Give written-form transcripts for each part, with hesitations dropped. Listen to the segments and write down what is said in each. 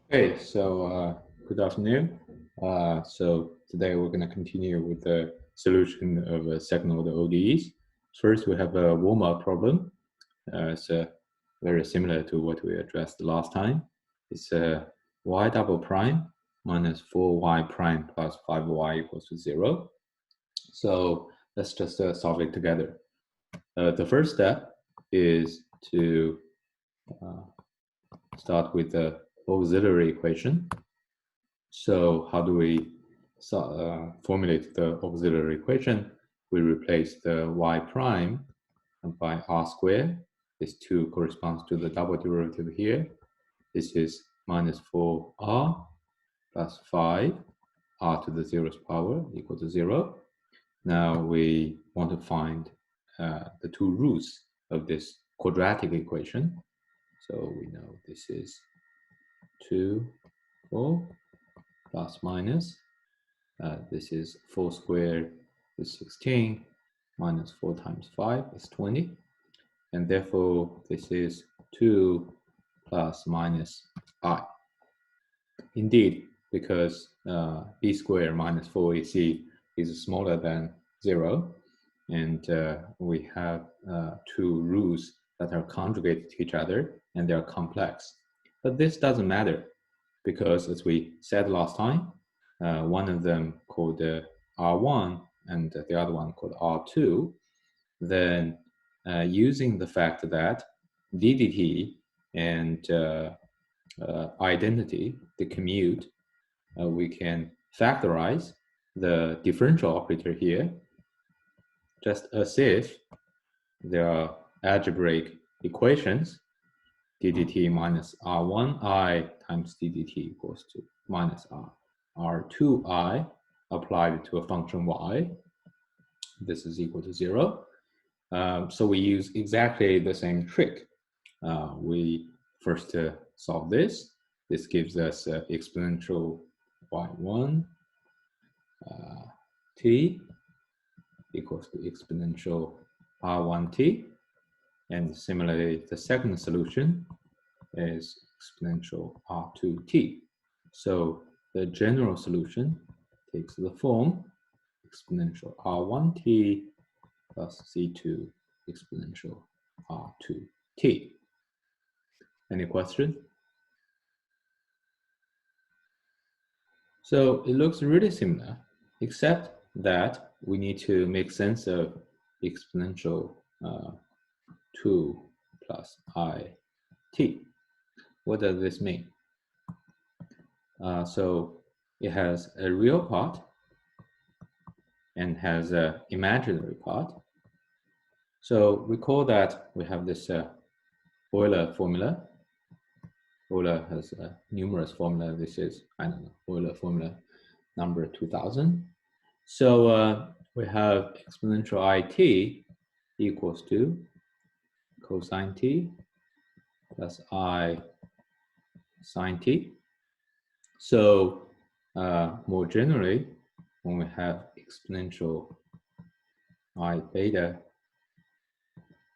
Hey, good afternoon. So today we're going to continue with the solution of second order ODEs. First, we have a warm-up problem. It's very similar to what we addressed last time. It's y double prime minus 4y prime plus 5y equals to 0. So let's just solve it together. The first step is to start with the auxiliary equation. So how do we formulate the auxiliary equation? We replace the y prime by r squared. This 2 corresponds to the double derivative here. This is minus 4r plus 5, r to the 0th power equal to 0. Now we want to find the two roots of this quadratic equation. So we know this is 2, 4, plus minus. This is 4 squared is 16, minus 4 times 5 is 20. And therefore, this is 2 plus minus I. Indeed, because b squared minus 4ac is smaller than 0, and we have two roots that are conjugated to each other, and they're complex. But this doesn't matter, because as we said last time, one of them called R1 and the other one called R2, then using the fact that DDT and identity, the commute, we can factorize the differential operator here, just as if there are algebraic equations, ddt minus r1i times ddt equals to minus r2i applied to a function y. This is equal to 0. So we use exactly the same trick. We first solve this. This gives us exponential y1 t equals to exponential r1t. And similarly, the second solution is exponential r2t. So the general solution takes the form exponential r1t plus c2 exponential r2t. Any question? So it looks really similar, except that we need to make sense of exponential 2 plus I t. What does this mean? So it has a real part and has an imaginary part. So recall that we have this Euler formula. Euler has numerous formula. This is, I don't know, Euler formula number 2000. So we have exponential it equals to cosine t plus I sine t. So more generally, when we have exponential I beta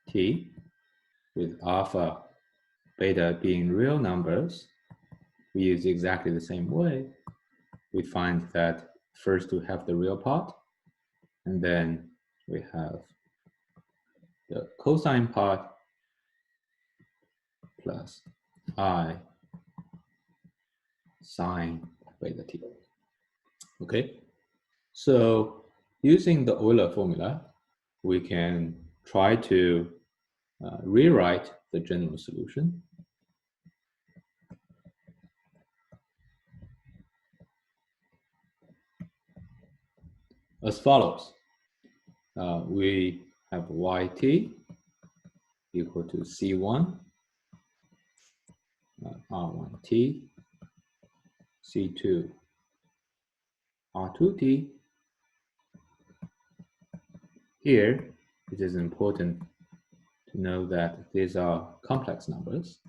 t with alpha, beta being real numbers, we use exactly the same way. We find that first we have the real part, and then we have the cosine part plus I sine beta t. Okay, so using the Euler formula, we can try to rewrite the general solution. As follows. We have yt equal to c1 r1t c2 r2t. Here, it is important to know that these are complex numbers.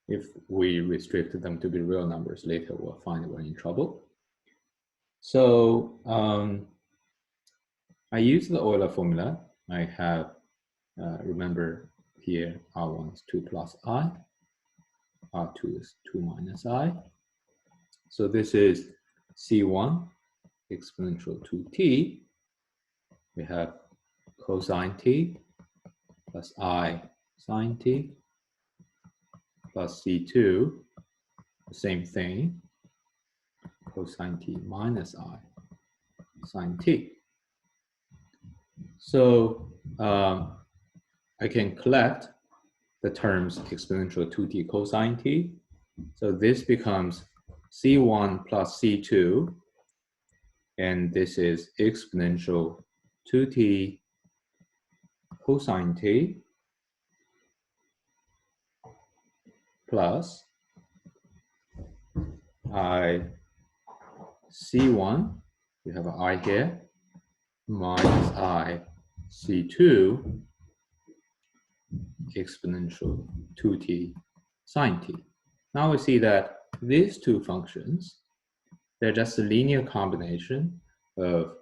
If we restrict them to be real numbers, later we'll find we're in trouble. So I use the Euler formula. I have, remember here, R1 is 2 plus I. R2 is 2 minus I. So this is C1 exponential 2t. We have cosine t plus I sine t plus C2, the same thing, cosine t minus I sine t. So I can collect the terms exponential 2t cosine t. So this becomes C1 plus C2, and this is exponential 2t cosine t plus I C1, we have an I here, minus I C2 exponential 2t sine t. Now we see that these two functions, they're just a linear combination of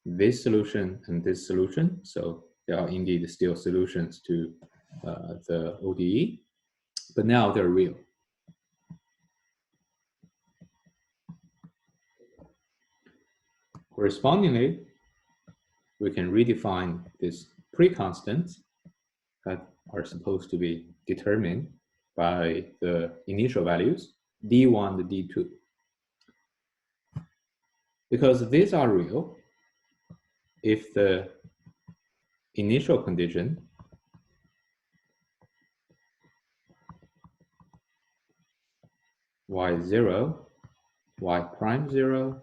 this solution and this solution. So they are indeed still solutions to the ODE, but now they're real. Correspondingly, we can redefine these pre-constants that are supposed to be determined by the initial values, D1 and D2. Because these are real, if the initial condition y0, y prime 0,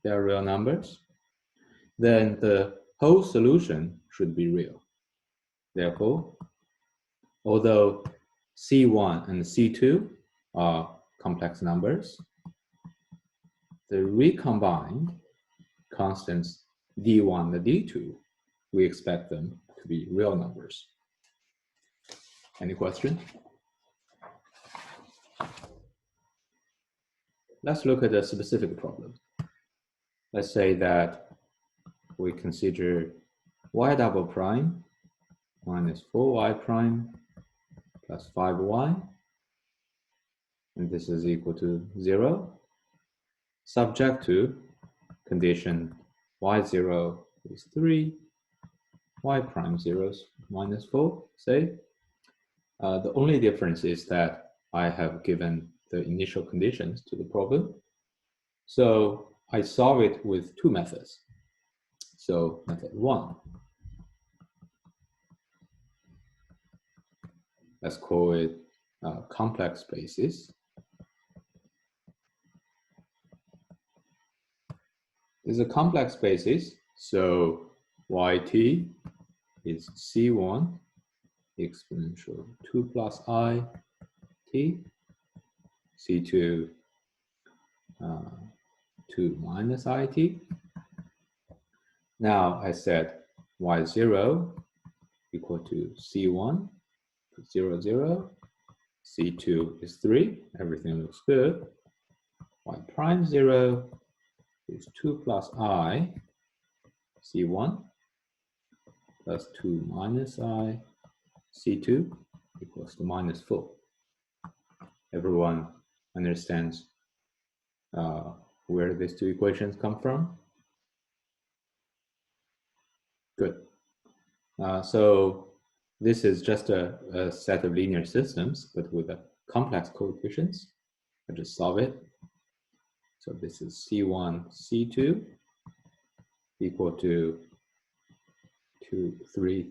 they are real numbers, then the whole solution should be real. Therefore, although C1 and C2 are complex numbers, the recombined constants D1 and D2, we expect them to be real numbers. Any question? Let's look at a specific problem. Let's say that we consider y double prime minus 4y prime plus 5y, and this is equal to 0, subject to condition y0 is 3, y prime 0 is minus 4, say. The only difference is that I have given the initial conditions to the problem. So I solve it with two methods. So method 1, let's call it complex basis. This is a complex basis, so yt is c1 exponential 2 plus I t, c2 2 minus it. Now I said y0 equal to c1 0 0, c2 is 3, everything looks good. Y prime 0 is 2 plus I c1 plus 2 minus I c2 equals to minus 4. Everyone understands where these two equations come from? Good. So this is just a set of linear systems, but with a complex coefficients. I just solve it. So this is C1, C2 equal to 3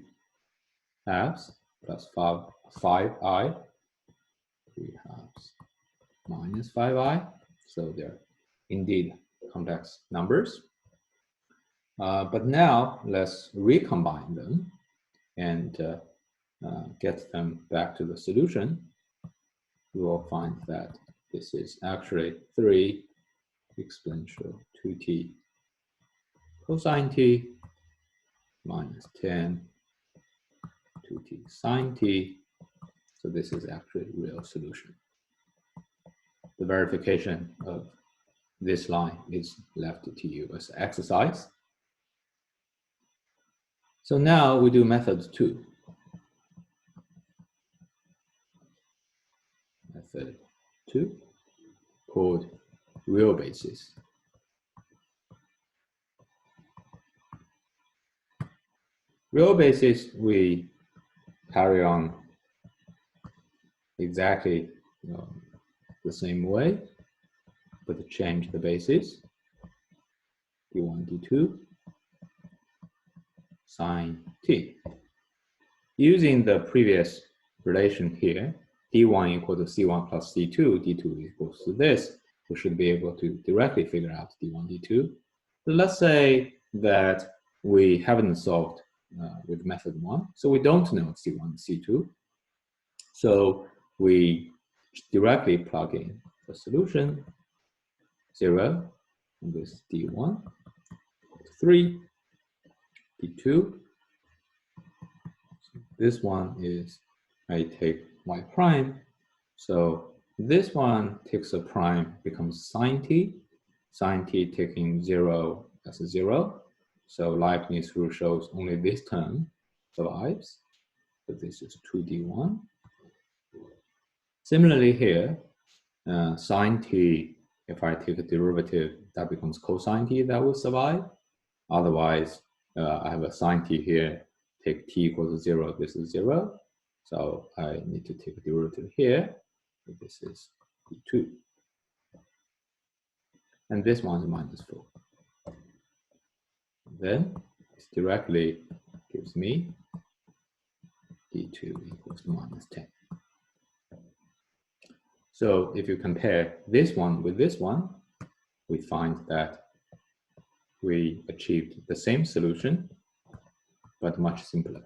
halves plus 5i, 3 halves minus 5i. So they're indeed complex numbers. But now let's recombine them and get them back to the solution. We will find that this is actually 3 exponential 2t cosine t minus 10 2t sine t. So this is actually a real solution. The verification of this line is left to you as exercise. So now we do method 2. method 2 called real basis. Real basis, we carry on exactly the same way, but change the basis. d1, d2, sine t. Using the previous relation here, d1 equal to c1 plus c2, d2 equals to this, we should be able to directly figure out d1, d2. So let's say that we haven't solved with method 1, so we don't know c1, c2. So we directly plug in the solution, 0, and this d1, 3, d2. This one is, I take y prime. So this one takes a prime, becomes sine t. Sine t taking 0 as a 0. So Leibniz rule shows only this term survives. So this is 2d1. Similarly here, sine t, if I take a derivative, that becomes cosine t, that will survive. Otherwise, I have a sine t here, take t equals to 0, this is 0. So I need to take a derivative here. So this is 2. And this one is minus 4. Then it directly gives me d2 equals to minus 10. So if you compare this one with this one, we find that we achieved the same solution, but much simpler.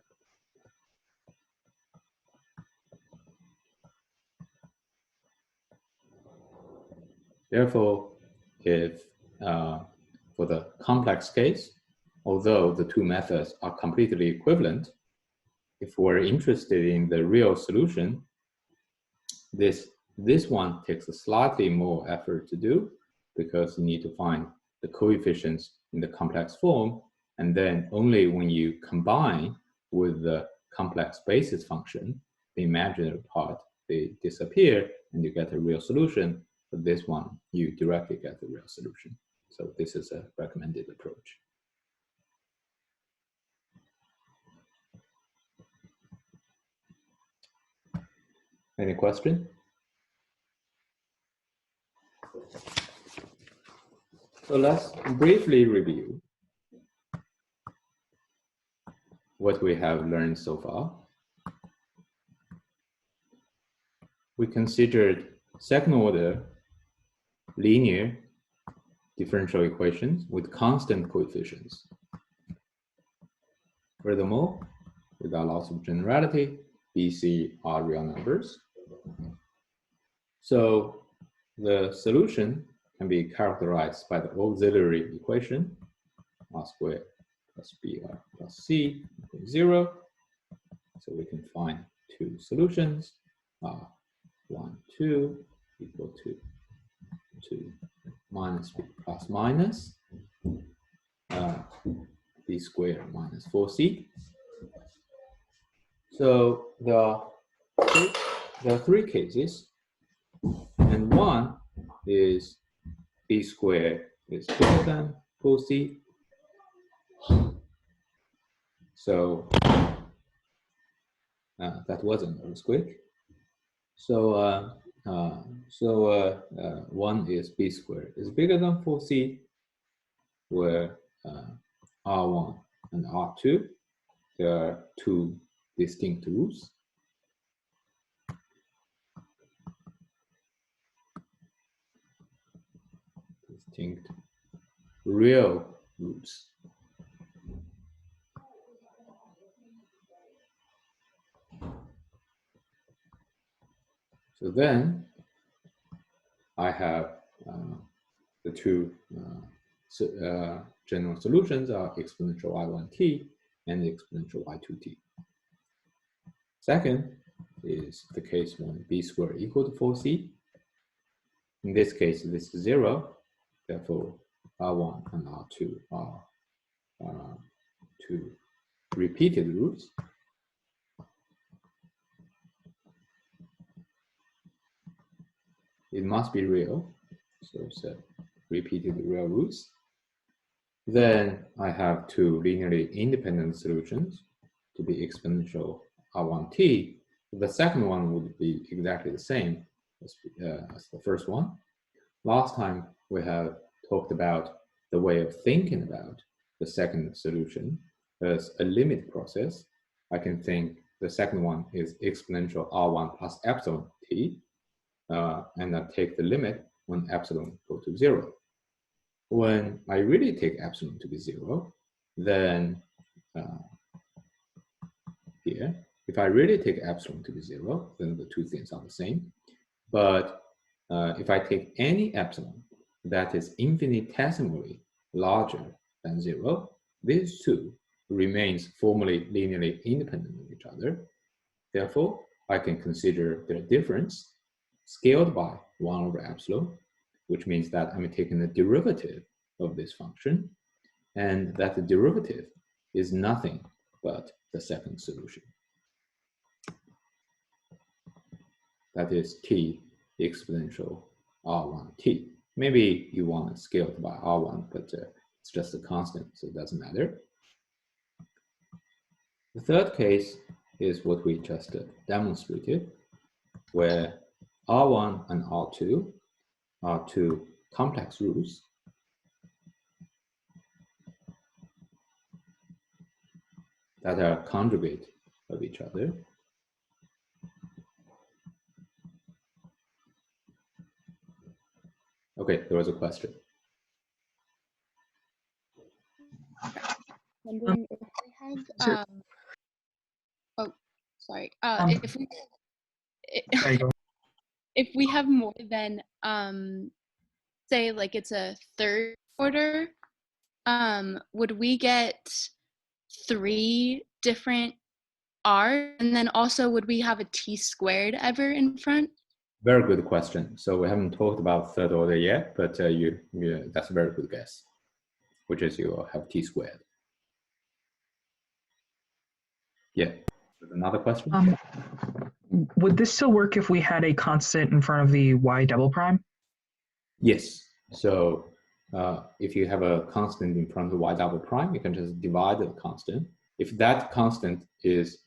Therefore, if for the complex case, although the two methods are completely equivalent, if we're interested in the real solution, this one takes a slightly more effort to do because you need to find the coefficients in the complex form, and then only when you combine with the complex basis function, the imaginary part, they disappear and you get a real solution. But this one, you directly get the real solution. So this is a recommended approach. Any question? So let's briefly review what we have learned so far. We considered second order linear differential equations with constant coefficients. Furthermore, without loss of generality, B, C are real numbers. So the solution can be characterized by the auxiliary equation, R squared plus BR plus C equals 0. So we can find two solutions, R 1, 2 equal to 2 minus B plus minus B squared minus 4C. So there are three cases, and one is B squared is bigger than 4C. So that wasn't very quick. So one is B squared is bigger than 4C, where R1 and R2, there are two distinct roots. Distinct real roots. So then I have the two general solutions are exponential y1t and exponential y2t. Second is the case when b squared equal to 4c. In this case, this is 0. Therefore, R1 and R2 are two repeated roots. it must be real. So it's repeated real roots. Then I have two linearly independent solutions to be exponential R1t. The second one would be exactly the same as the first one. Last time we have talked about the way of thinking about the second solution as a limit process. I can think the second one is exponential R1 plus epsilon t, and I take the limit when epsilon goes to 0. When I really take epsilon to be 0, then here, if I really take epsilon to be 0, then the two things are the same. But if I take any epsilon that is infinitesimally larger than 0, these two remains formally linearly independent of each other. Therefore, I can consider their difference scaled by 1 over epsilon, which means that I'm taking the derivative of this function, and that the derivative is nothing but the second solution. That is t exponential R1t. Maybe you want to scale it by R1, but it's just a constant, so it doesn't matter. The third case is what we just demonstrated, where R1 and R2 are two complex roots that are conjugate of each other. Okay, there was a question. Wondering if we have oh, sorry. If we have more than say like it's a third order, would we get 3 different R, and then also would we have a t squared ever in front? Very good question. So we haven't talked about third order yet, but that's a very good guess, which is you will have t squared. Yeah. Another question? Would this still work if we had a constant in front of the y double prime? Yes. So if you have a constant in front of the y double prime, you can just divide the constant. If that constant is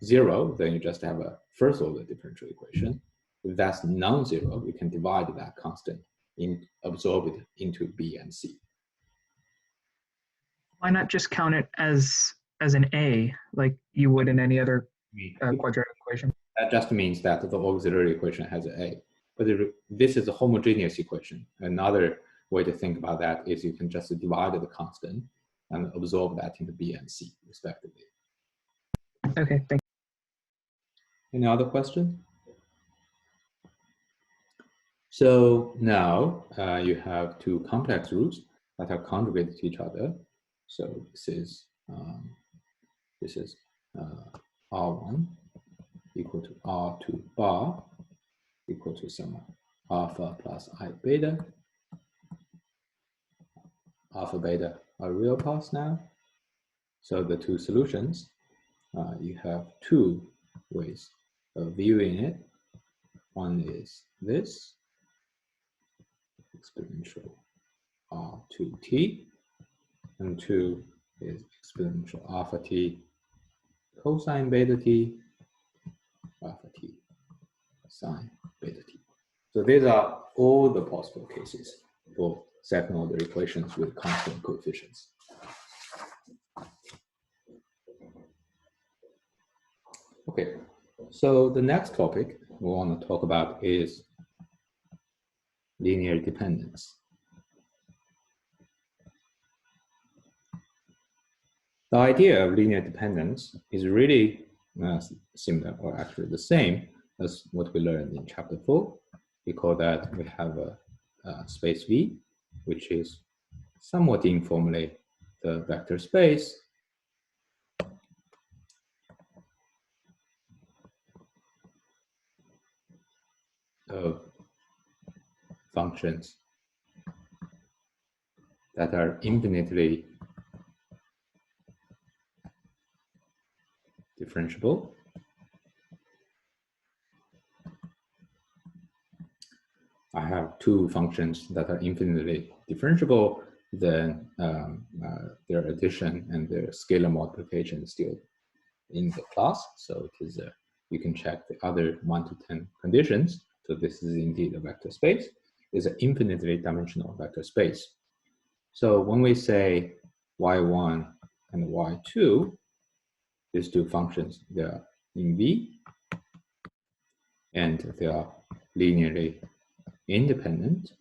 0, then you just have a first order differential equation. If that's non-zero, you can divide that constant and absorb it into B and C. Why not just count it as an A, like you would in any other quadratic equation? That just means that the auxiliary equation has an A. But this is a homogeneous equation. Another way to think about that is you can just divide the constant and absorb that into B and C, respectively. Okay, thank you. Any other questions? So now you have two complex roots that are conjugated to each other. So this is R1 equal to R2 bar equal to some alpha plus I beta. Alpha beta are real parts now. So the two solutions, you have two ways of viewing it. One is this, exponential R2t, and 2 is exponential alpha t cosine beta t, alpha t sine beta t. So these are all the possible cases for second order equations with constant coefficients. Okay, so the next topic we want to talk about is linear dependence. The idea of linear dependence is really similar, or actually the same as what we learned in chapter 4. We call that we have a space V, which is somewhat informally the vector space of functions that are infinitely differentiable I have two functions that are infinitely differentiable, then their addition and their scalar multiplication is still in the class. So it is you can check the other 1 to 10 conditions. So this is indeed a vector space. It's an infinitely dimensional vector space. So when we say y1 and y2, these two functions, they are in V, and they are linearly independent.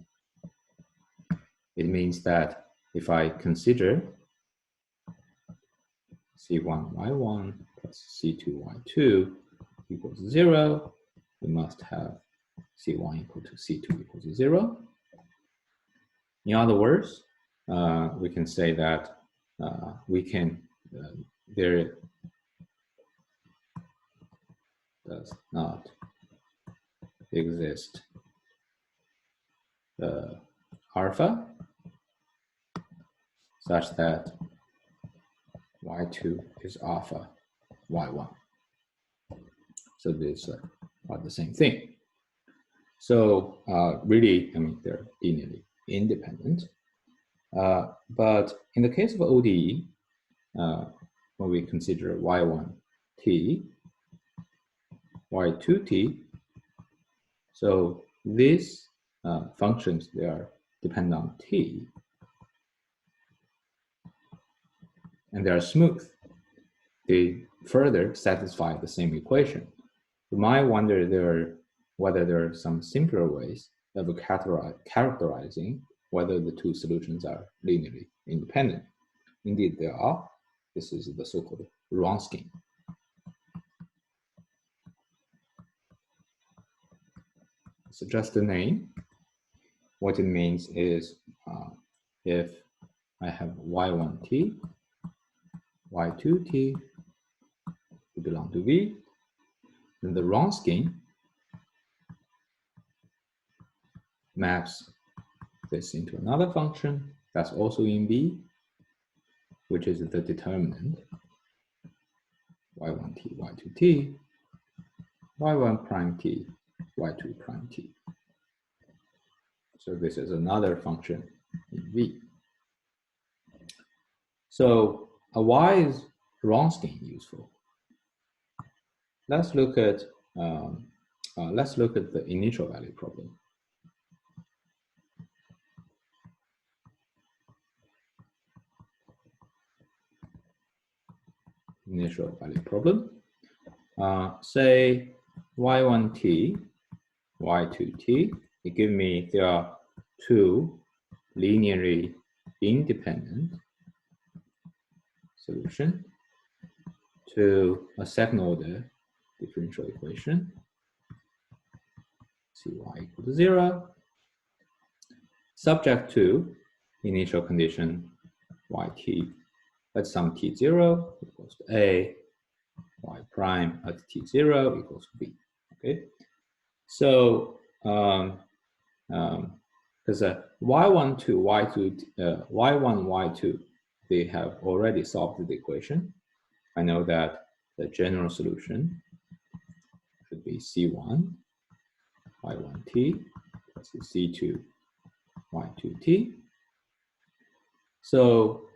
It means that if I consider C1y1 plus C2y2 equals 0, we must have C1 equal to C2 equals 0. In other words, we can say that there does not exist alpha such that y2 is alpha y1. So these are the same thing. So really, I mean, they're linearly independent. But in the case of ODE, when we consider y1t, y2t, so these functions, they are dependent on t, and they are smooth. They further satisfy the same equation. You might wonder whether there are some simpler ways of characterizing whether the two solutions are linearly independent. Indeed, there are. This is the so-called Wronskian. So just the name. What it means is if I have y1t, y2t, they belong to V, then the Wronskian maps this into another function that's also in V, which is the determinant y1t, y2t, y1 prime t, y2 prime t. So this is another function in V. So why is Wronskian useful? Let's look at the initial value problem. Initial value problem. Say y1t, y2t. It gives me there are two linearly independent solution to a second order differential equation. Cy equal to 0, subject to initial condition yt at some t0 equals to a, y prime at t0 equals to b. Okay, so because y1 to y2, y1, y2, they have already solved the equation. I know that the general solution should be C1 y1t plus C2 y2t. So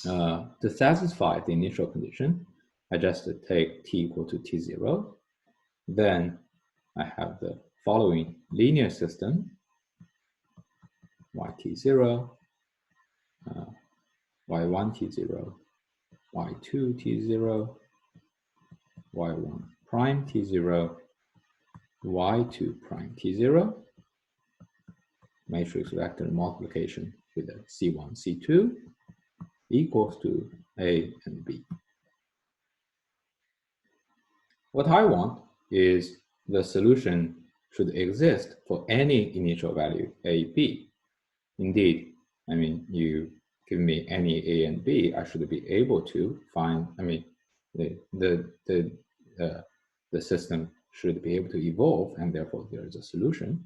to satisfy the initial condition, I just take t equal to t0. Then I have the following linear system: yt0, y1t0, y2t0, y1 prime t0, y2 prime t0, matrix vector multiplication with a C1, C2 equals to A and B. What I want is the solution should exist for any initial value A, B. Indeed, I mean, you give me any A and B, I should be able to find, I mean, the system should be able to evolve, and therefore there is a solution.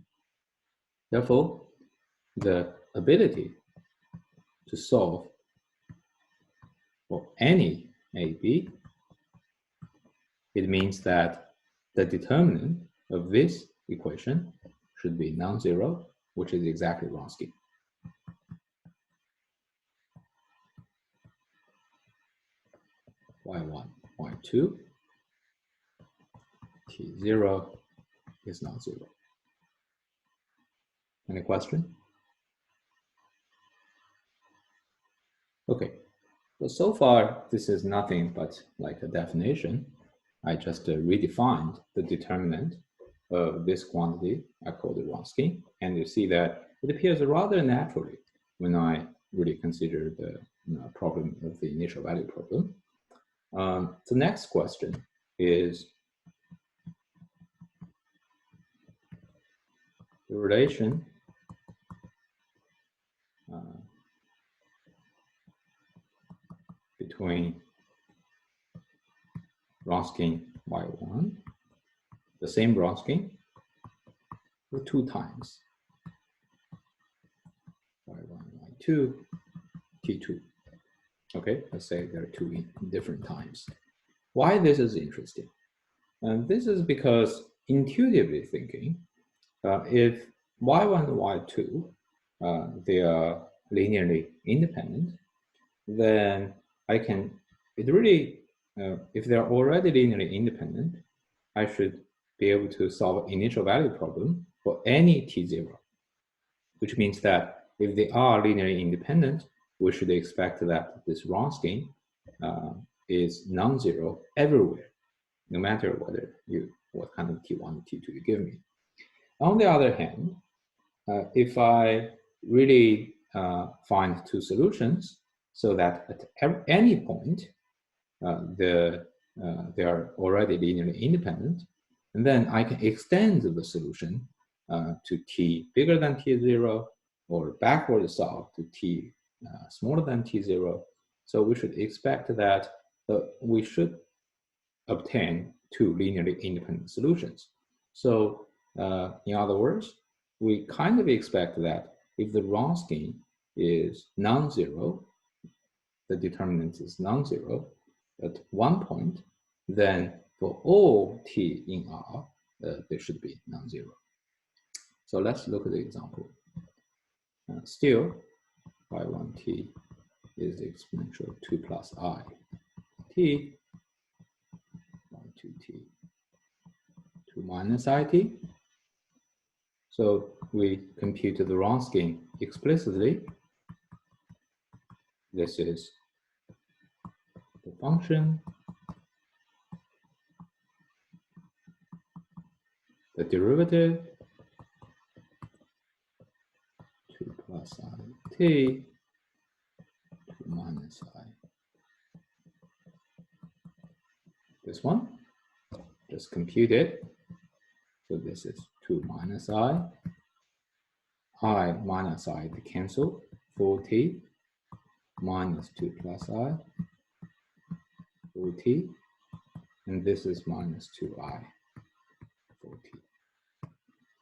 Therefore, the ability to solve for any AB, it means that the determinant of this equation should be non-zero, which is exactly Wronski. Y1, Y2, T0 is not zero. Any question? Okay, so far this is nothing but like a definition. I just redefined the determinant of this quantity. I called it Wronski, and you see that it appears rather naturally when I really consider the problem of the initial value problem. The next question is the relation between Wronski Y1, the same Wronski, with 2 times Y1, Y2, T2. Okay, let's say there are 2 different times. Why this is interesting? And this is because intuitively thinking, if Y1 and Y2, they are linearly independent, then I can, it really, if they're already linearly independent, I should be able to solve initial value problem for any T0, which means that if they are linearly independent, we should expect that this Wronski is non-zero everywhere, no matter what kind of T1 T2 you give me. On the other hand, if I really find 2 solutions so that at any point they are already linearly independent, and then I can extend the solution to T bigger than T0 or backward solve to T smaller than T0. So we should expect that we should obtain 2 linearly independent solutions. So in other words, we kind of expect that if the Wronski is non-zero, the determinant is non-zero at one point, then for all T in R, they should be non-zero. So let's look at the example. Still, Y1T is the exponential 2 plus I T, Y2T, 2 minus IT. So we compute the Wronski explicitly. This is the function, the derivative, 2 plus I T, 2 minus I. This one, just compute it. So this is 2 minus I minus I to cancel, 4T minus 2 plus I, 4T, and this is minus 2I, 4T.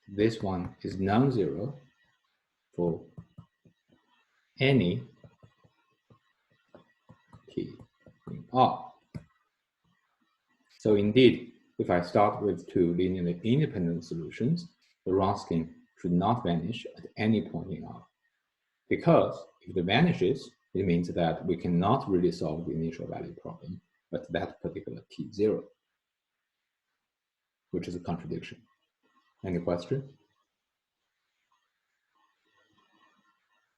This one is non-zero for any T in R. So indeed, if I start with 2 linearly independent solutions, the Wronski should not vanish at any point in R. Because if it vanishes, it means that we cannot really solve the initial value problem at that particular T0, which is a contradiction. Any question?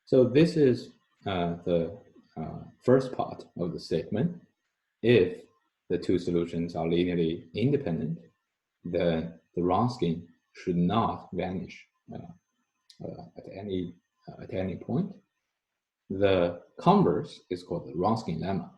So this is the first part of the statement. If the 2 solutions are linearly independent, then the Wronski should not vanish at any point. The converse is called the Wronski lemma.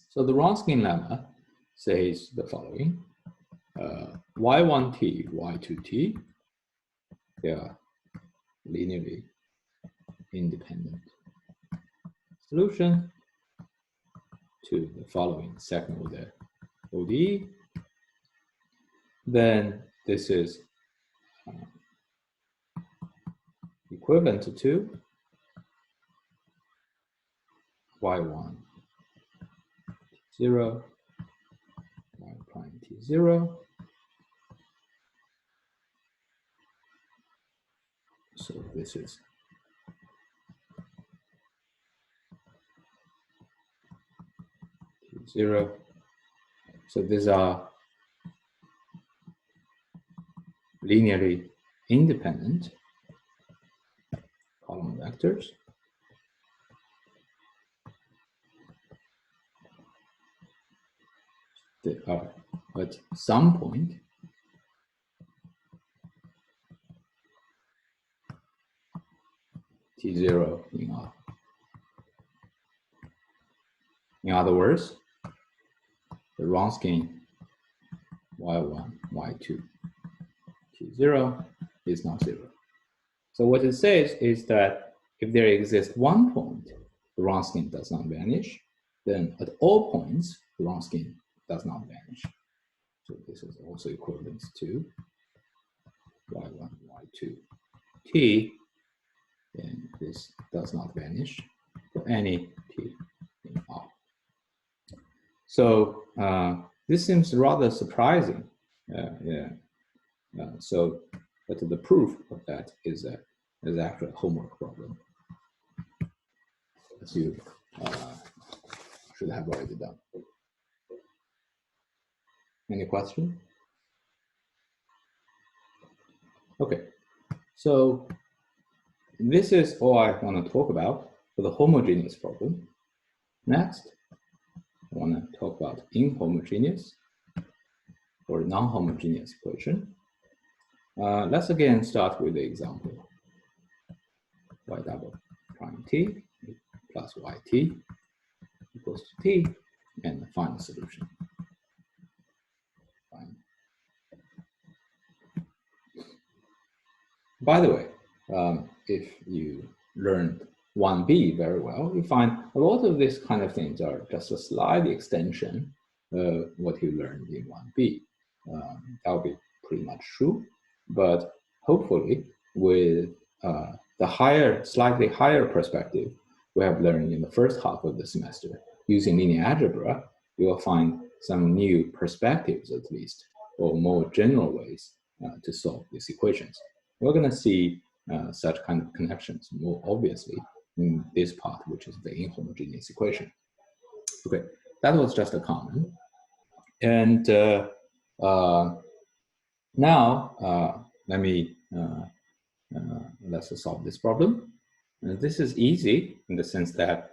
So the Wronski lemma says the following: Y1T, Y2T, they are linearly independent solution to the following second order ODE. Then this is equivalent to y1 0, y prime t0. So this is t0. So these are linearly independent column vectors. They are at some point t0 in R. In other words, the Wronskian y1, y2, t0 is not 0. So what it says is that if there exists one point, the Wronskian does not vanish, then at all points, the Wronskian does not vanish. So this is also equivalent to y1, y2, t, and this does not vanish for any t in R. So this seems rather surprising. But the proof of that is actually a homework problem, as you should have already done. Any question? Okay, so this is all I want to talk about for the homogeneous problem. Next, I want to talk about inhomogeneous or non-homogeneous equation. Let's again start with the example. Y double prime t plus yt equals to t, and find the solution. Fine. By the way, if you learned 1b very well, you find a lot of these kind of things are just a slight extension of what you learned in 1b. That will be pretty much true, but hopefully with the slightly higher perspective we have learned in the first half of the semester using linear algebra, you will find some new perspectives at least, or more general ways to solve these equations. We're going to see such kind of connections more obviously in this part, which is the inhomogeneous equation. Okay, that was just a comment. And now let's solve this problem. And this is easy in the sense that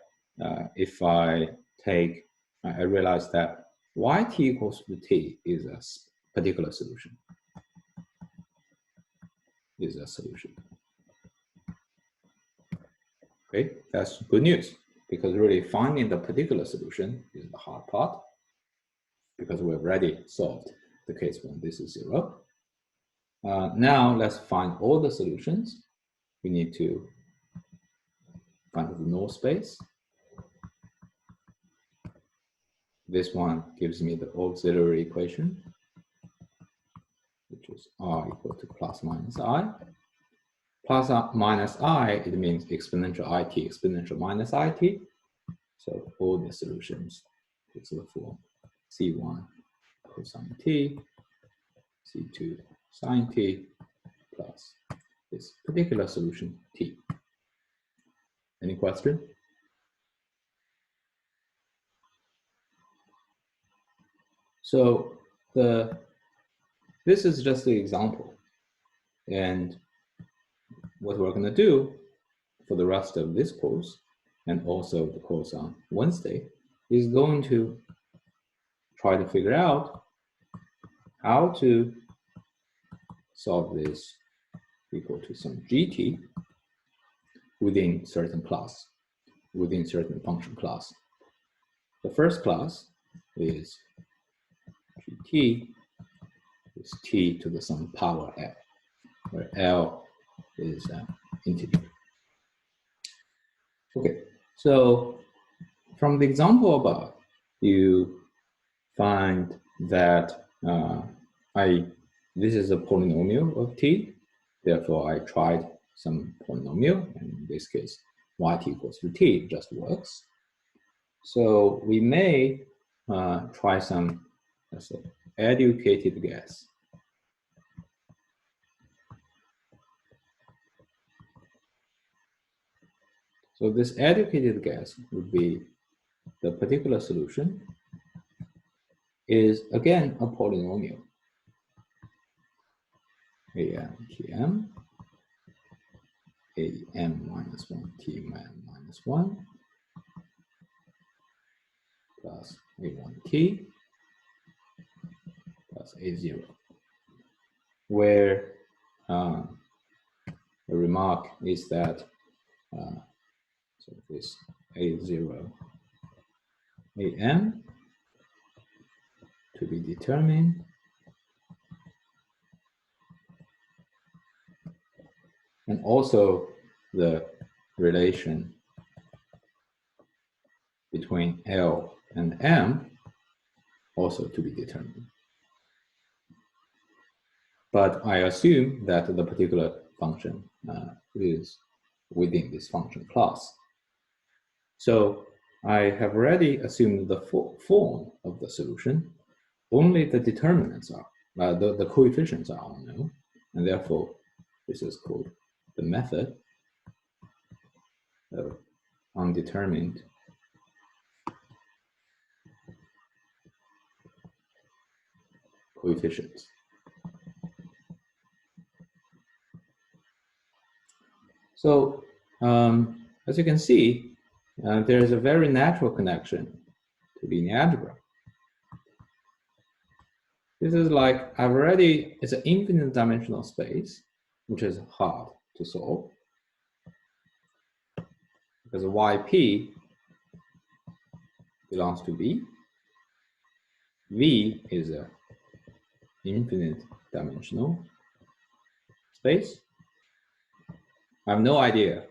if I realize that yt equals to t is a particular solution. Is a solution. Okay, that's good news, because really finding the particular solution is the hard part, because we've already solved the case when this is 0. Now let's find all the solutions. We need to find the null space. This one gives me the auxiliary equation, which is r equal to plus minus I. Plus minus I, it means exponential it, exponential minus it. So all the solutions is the form C1 cosine t, C2 sine t, plus this particular solution t. Any question? So this is just the example. And what we're going to do for the rest of this course, and also the course on Wednesday, is going to try to figure out how to solve this equal to some gt within certain class, within certain function class. The first class is gt is t to the some power l, where l is an integer. Okay, so from the example above, you find that this is a polynomial of t. Therefore, I tried some polynomial, and in this case, yt equals to t just works. So we may try some, let's say, educated guess. So this educated guess would be the particular solution is again a polynomial. Am, Tm, Am minus 1, Tm minus 1, plus A1T, plus A0, where the remark is that so this A0, Am to be determined, and also the relation between L and M also to be determined. But I assume that the particular function is within this function class. So I have already assumed the form of the solution. Only the determinants are, the coefficients are unknown, and therefore this is called the method of undetermined coefficients. So as you can see, there is a very natural connection to linear algebra. This is like it's an infinite dimensional space, which is hard to solve. Because Yp belongs to V. V is an infinite dimensional space. I have no idea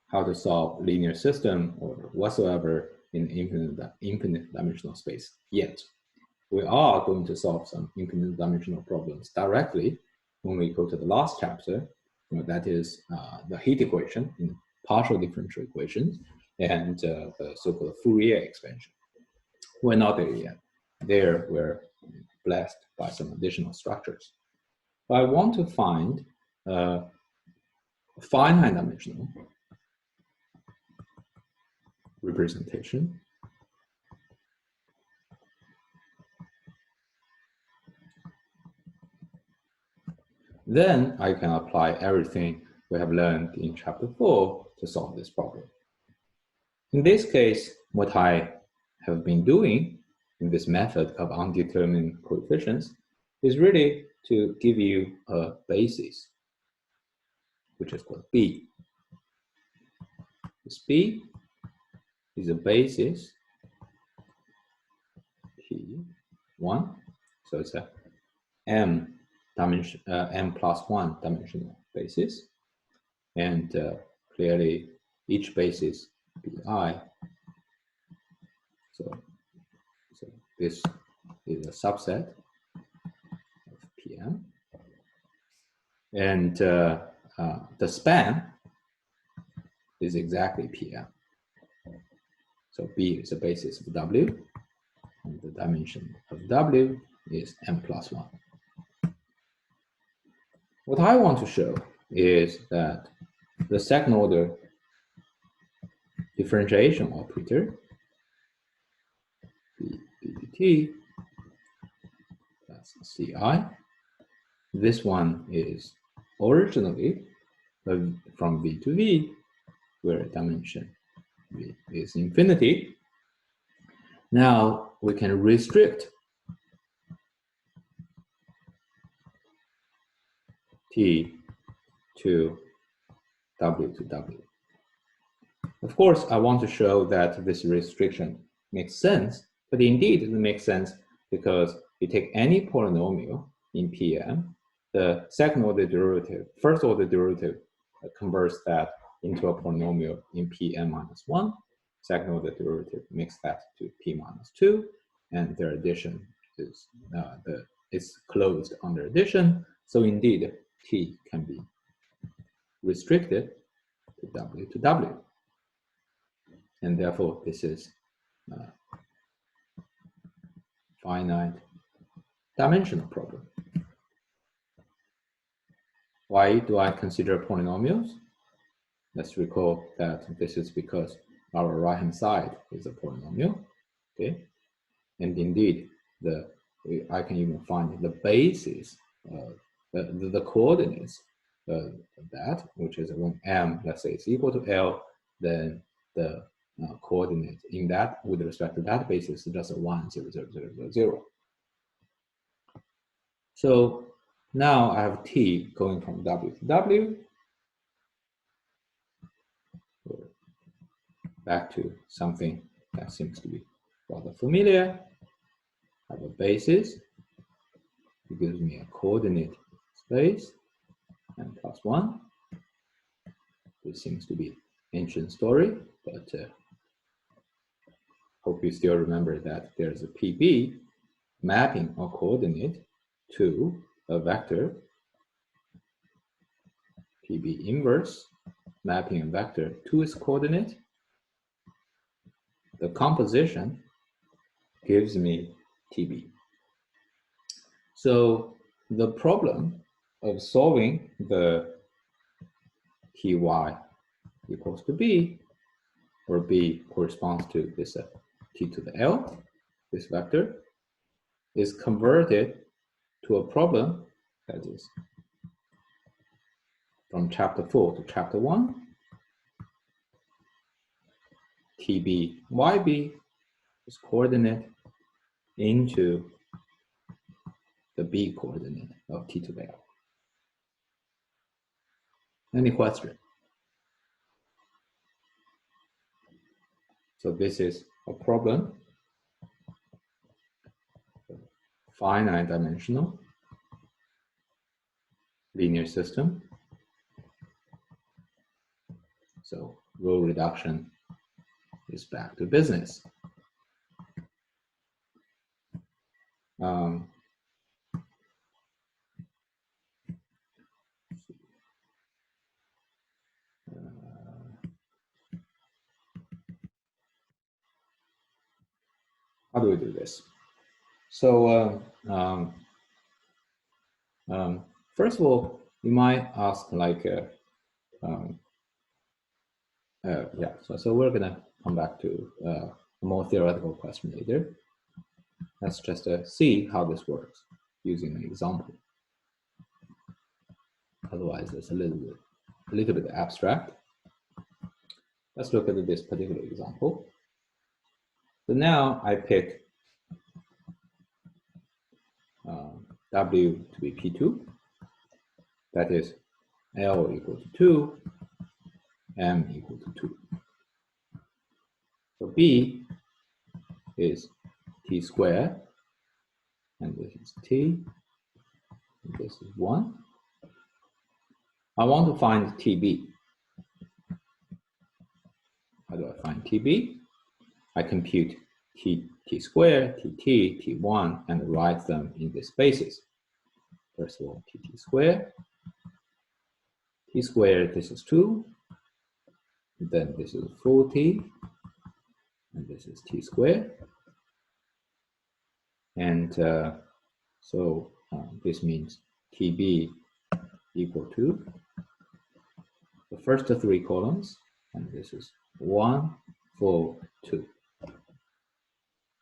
how to solve linear system or whatsoever in infinite dimensional space yet. We are going to solve some infinite dimensional problems directly when we go to the last chapter. That is the heat equation in partial differential equations and the so-called Fourier expansion. We're not there yet. There we're blessed by some additional structures. But I want to find finite dimensional representation then I can apply everything we have learned in chapter 4 to solve this problem. In this case, what I have been doing in this method of undetermined coefficients is really to give you a basis, which is called B. This B is a basis P1, so it's a M plus 1 dimensional basis, and clearly each basis Bi. So this is a subset of Pm, and the span is exactly Pm. So B is the basis of W, and the dimension of W is M plus 1. What I want to show is that the second order differentiation operator, ddt plus Ci, this one is originally from V to V, where dimension V is infinity. Now we can restrict T to W. Of course, I want to show that this restriction makes sense, but indeed it makes sense because you take any polynomial in Pm, the second order derivative, first order derivative converts that into a polynomial in Pm minus 1, second order derivative makes that to P minus 2, and their addition is it's closed under addition. So indeed, T can be restricted to W. And therefore, this is finite dimensional problem. Why do I consider polynomials? Let's recall that this is because our right-hand side is a polynomial, okay? And indeed, I can even find the basis, the coordinates of that, which is when m, let's say, is equal to L, then the coordinate in that with respect to that basis is just a 1, 0, 0, 0, 0, 0. So now I have t going from W to W. Back to something that seems to be rather familiar. I have a basis. It gives me a coordinate space and plus 1. This seems to be ancient story, but hope you still remember that there's a PB mapping a coordinate to a vector, PB inverse mapping a vector to its coordinate. The composition gives me TB. So the problem of solving the Ty equals to B, where B corresponds to this T to the L, this vector, is converted to a problem that is from chapter 4 to chapter 1. TB YB is coordinate into the B coordinate of T to the L. Any question? So this is a problem, finite dimensional linear system. So row reduction is back to business. How do we do this? So first of all, you might ask like, yeah, so we're gonna come back to a more theoretical question later. Let's just see how this works using an example. Otherwise, it's a little bit abstract. Let's look at this particular example. So now I pick W to be P2. That is L equal to 2, M equal to 2. So B is T squared, and this is T, and this is 1. I want to find TB. How do I find TB? I compute T squared, TT, T1, and write them in the spaces. First of all, TT squared. T squared, this is 2. Then this is 4T. And this is T squared. And so this means TB equal to the first 3 columns. And this is 1, 4, 2.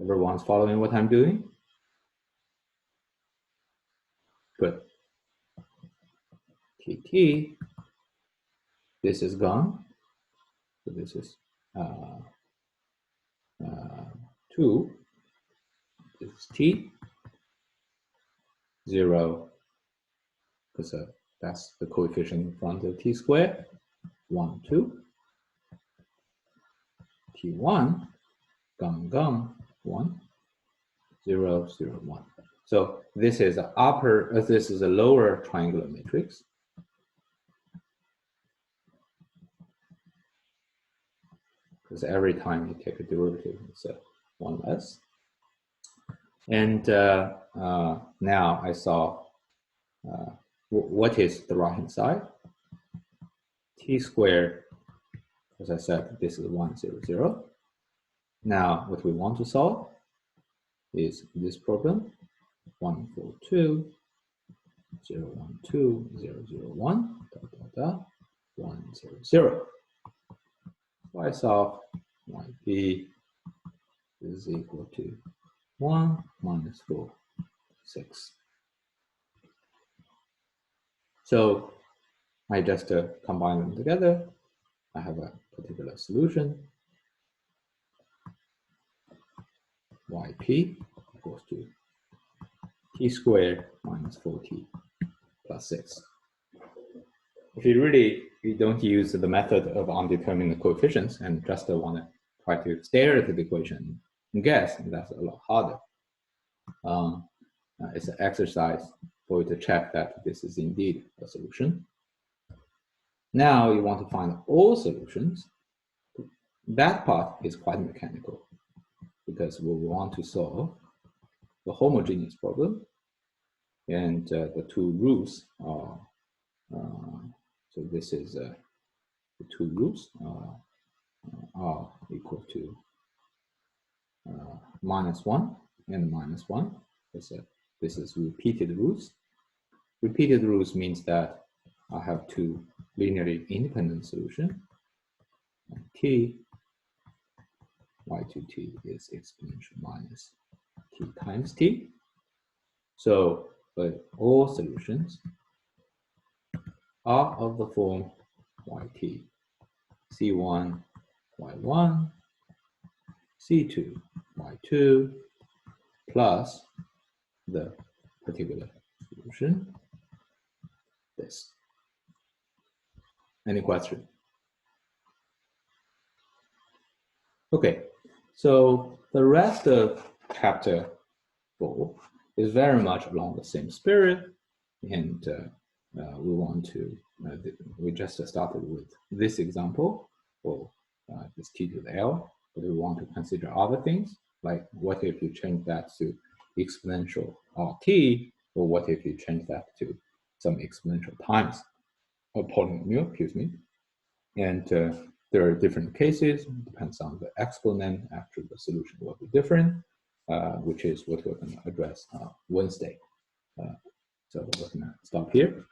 Everyone's following what I'm doing? Good. TT, this is gone. So this is 2. This is T. 0, because that's the coefficient in front of T squared. 1, 2. T1, gone, 1, 0, 0, 1. So this is a this is a lower triangular matrix. Because every time you take a derivative, it's 1 less. And now I saw what is the right-hand side. T squared, as I said, this is 1, 0, 0. Now, what we want to solve is this problem, 142, 012, 001, 100. So I solve yp is equal to 1 minus 4, 6. So I just combine them together. I have a particular solution. Yp equals to t squared minus 4t plus 6. If you don't use the method of undetermined coefficients and just want to try to stare at the equation and guess, that's a lot harder. It's an exercise for you to check that this is indeed a solution. Now you want to find all solutions. That part is quite mechanical because we want to solve the homogeneous problem, and the two roots are, so this is the two roots are equal to -1 and -1. This is repeated roots. Repeated roots means that I have two linearly independent solutions. T, y2t is exponential minus t times t. So, but all solutions are of the form yt, c1, y1, c2, y2, plus the particular solution, this. Any question? Okay, so the rest of chapter 4 is very much along the same spirit, and we want to, we just started with this example for this t to the L, but we want to consider other things, like what if you change that to exponential RT, or what if you change that to some exponential times a polynomial, excuse me. And there are different cases, depends on the exponent, actually the solution will be different, which is what we're going to address Wednesday. So we're going to stop here.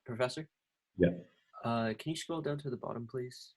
Professor? Yeah. Can you scroll down to the bottom, please?